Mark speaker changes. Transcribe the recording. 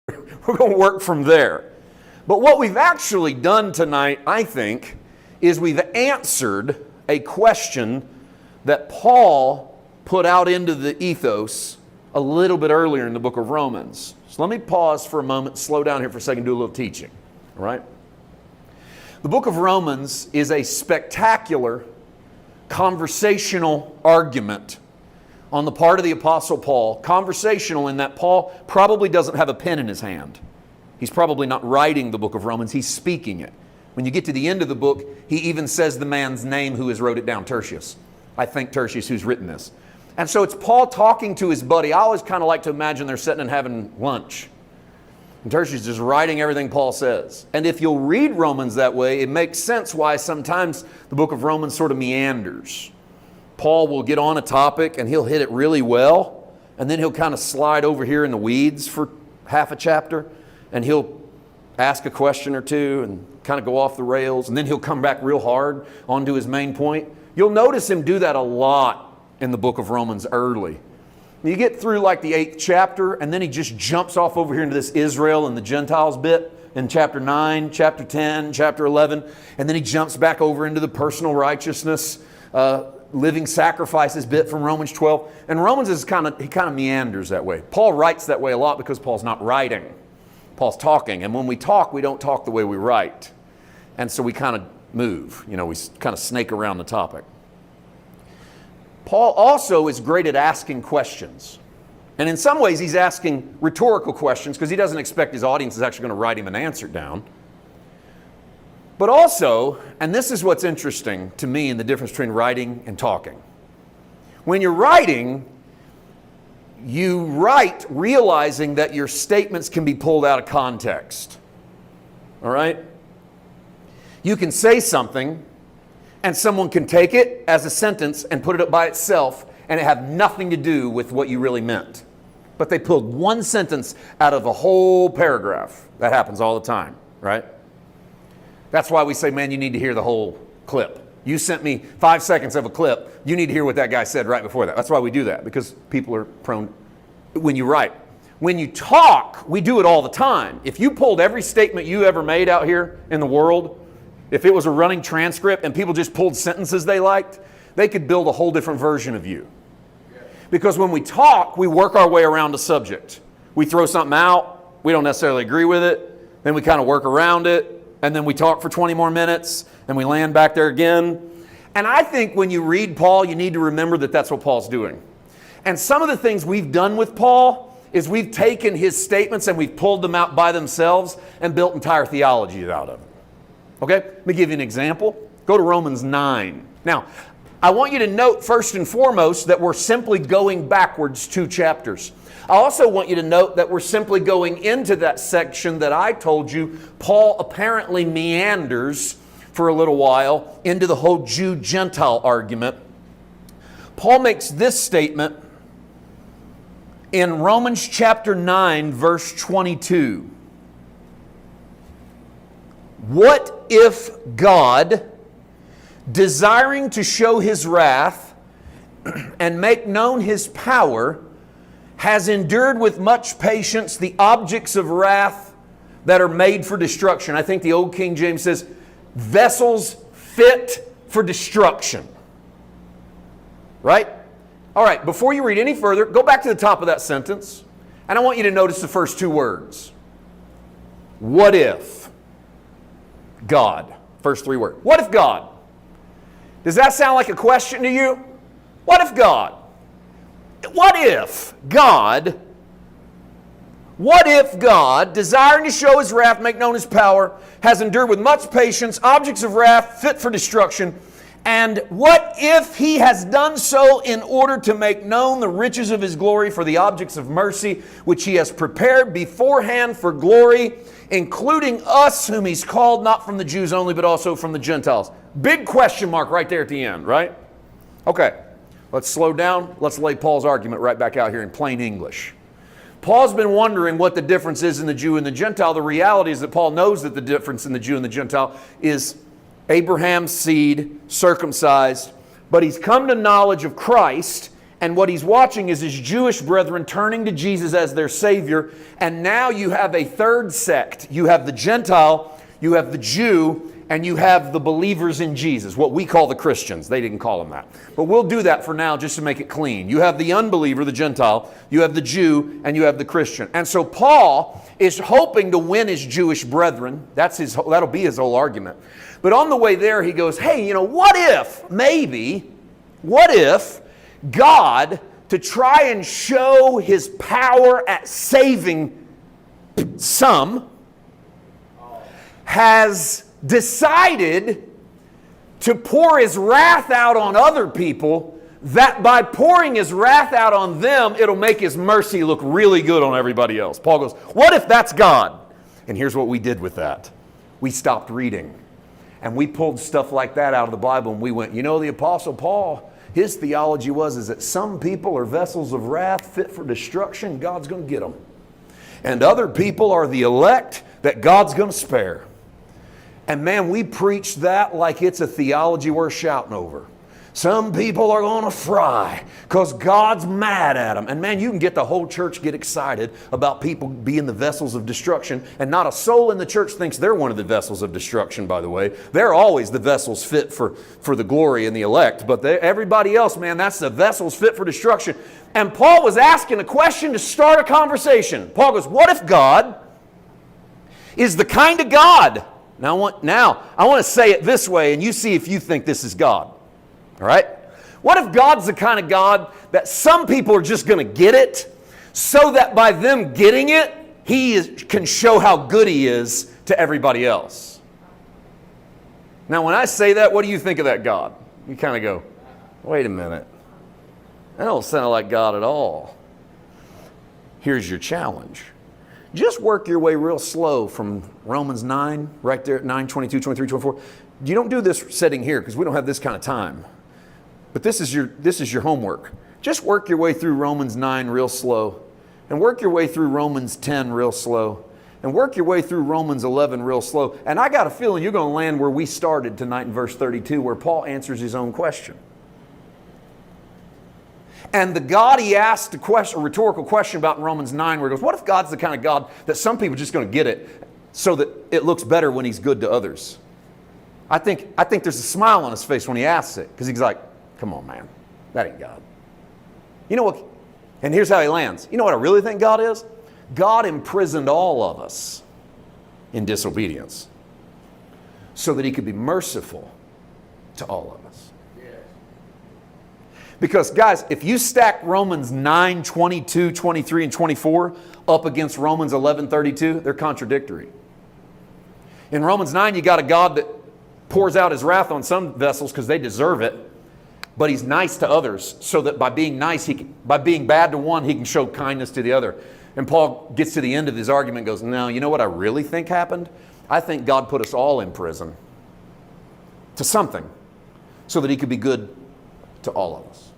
Speaker 1: We're going to work from there. But what we've actually done tonight, I think, is we've answered a question that Paul put out into the ethos a little bit earlier in the book of Romans. So let me pause for a moment, slow down here for a second, do a little teaching. All right? The book of Romans is a spectacular conversational argument on the part of the Apostle Paul. Conversational in that Paul probably doesn't have a pen in his hand. He's probably not writing the book of Romans, he's speaking it. When you get to the end of the book, he even says the man's name who has wrote it down, Tertius. I think Tertius who's written this. And so it's Paul talking to his buddy. I always kind of like to imagine they're sitting and having lunch. And Tertius is just writing everything Paul says. And if you'll read Romans that way, it makes sense why sometimes the book of Romans sort of meanders. Paul will get on a topic and he'll hit it really well, and then he'll kind of slide over here in the weeds for half a chapter, and he'll ask a question or two and kind of go off the rails, and then he'll come back real hard onto his main point. You'll notice him do that a lot in the book of Romans early. You get through like the 8th chapter, and then he just jumps off over here into this Israel and the Gentiles bit in chapter 9, chapter 10, chapter 11, and then he jumps back over into the personal righteousness, living sacrifices bit from Romans 12. And Romans is kind of meanders that way. Paul writes that way a lot because Paul's not writing. Paul's talking. And when we talk, we don't talk the way we write. And so we kind of move. We kind of snake around the topic. Paul also is great at asking questions. And in some ways, he's asking rhetorical questions because he doesn't expect his audience is actually going to write him an answer down. But also, and this is what's interesting to me in the difference between writing and talking. When you're writing, you write realizing that your statements can be pulled out of context. All right? You can say something, and someone can take it as a sentence and put it up by itself, and it have nothing to do with what you really meant. But they pulled one sentence out of a whole paragraph. That happens all the time, right? That's why we say, man, you need to hear the whole clip. You sent me 5 seconds of a clip. You need to hear what that guy said right before that. That's why we do that, because people are prone when you write. When you talk, we do it all the time. If you pulled every statement you ever made out here in the world, if it was a running transcript and people just pulled sentences they liked, they could build a whole different version of you. Because when we talk, we work our way around a subject. We throw something out, we don't necessarily agree with it, then we kind of work around it, and then we talk for 20 more minutes, and we land back there again. And I think when you read Paul, you need to remember that that's what Paul's doing. And some of the things we've done with Paul is we've taken his statements and we've pulled them out by themselves and built entire theologies out of them. Okay? Let me give you an example. Go to Romans 9. Now, I want you to note first and foremost that we're simply going backwards 2 chapters. I also want you to note that we're simply going into that section that I told you Paul apparently meanders for a little while into the whole Jew-Gentile argument. Paul makes this statement in Romans chapter 9, verse 22. What if God, desiring to show his wrath and make known his power, has endured with much patience the objects of wrath that are made for destruction? I think the old King James says, vessels fit for destruction. Right? All right, before you read any further, go back to the top of that sentence, and I want you to notice the first 2 words. What if God? First 3 words. What if God? Does that sound like a question to you? What if God? What if God, desiring to show his wrath, make known his power, has endured with much patience objects of wrath fit for destruction? And what if he has done so in order to make known the riches of his glory for the objects of mercy, which he has prepared beforehand for glory, including us whom he's called, not from the Jews only, but also from the Gentiles? Big question mark right there at the end, right? Okay, let's slow down. Let's lay Paul's argument right back out here in plain English. Paul's been wondering what the difference is in the Jew and the Gentile. The reality is that Paul knows that the difference in the Jew and the Gentile is Abraham's seed, circumcised, but he's come to knowledge of Christ, And what he's watching is his Jewish brethren turning to Jesus as their Savior. And now you have a third sect. You have the Gentile, you have the Jew, and you have the believers in Jesus, what we call the Christians. They didn't call them that. But we'll do that for now just to make it clean. You have the unbeliever, the Gentile, you have the Jew, and you have the Christian. And so Paul is hoping to win his Jewish brethren. That'll be his whole argument. But on the way there, he goes, hey, what if God, to try and show his power at saving some, has decided to pour his wrath out on other people, that by pouring his wrath out on them, it'll make his mercy look really good on everybody else. Paul goes, what if that's God? And here's what we did with that. We stopped reading. And we pulled stuff like that out of the Bible and we went, the Apostle Paul, his theology is that some people are vessels of wrath fit for destruction. God's going to get them. And other people are the elect that God's going to spare. And man, we preach that like it's a theology worth shouting over. Some people are going to fry because God's mad at them. And man, you can get the whole church get excited about people being the vessels of destruction. And not a soul in the church thinks they're one of the vessels of destruction, by the way. They're always the vessels fit for the glory and the elect. But everybody else, man, that's the vessels fit for destruction. And Paul was asking a question to start a conversation. Paul goes, what if God is the kind of God? Now I want to say it this way, and you see if you think this is God. All right? What if God's the kind of God that some people are just going to get it, so that by them getting it, can show how good he is to everybody else? Now, when I say that, what do you think of that God? You kind of go, wait a minute. That don't sound like God at all. Here's your challenge. Just work your way real slow from Romans 9, right there at 9, 22, 23, 24. You don't do this sitting here because we don't have this kind of time. But this is your homework. Just work your way through Romans 9 real slow. And work your way through Romans 10 real slow. And work your way through Romans 11 real slow. And I got a feeling you're going to land where we started tonight in verse 32, where Paul answers his own question. And the God he asked a rhetorical question about in Romans 9, where he goes, what if God's the kind of God that some people are just going to get it so that it looks better when he's good to others? I think there's a smile on his face when he asks it, because he's like, come on, man, that ain't God. You know what? And here's how he lands. You know what I really think God is? God imprisoned all of us in disobedience so that he could be merciful to all of us. Because, guys, if you stack Romans 9, 22, 23, and 24 up against Romans 11, 32, they're contradictory. In Romans 9, you got a God that pours out his wrath on some vessels because they deserve it, but he's nice to others, so that by being nice, by being bad to one, he can show kindness to the other. And Paul gets to the end of his argument and goes, no, you know what I really think happened? I think God put us all in prison to something so that he could be good to all of us.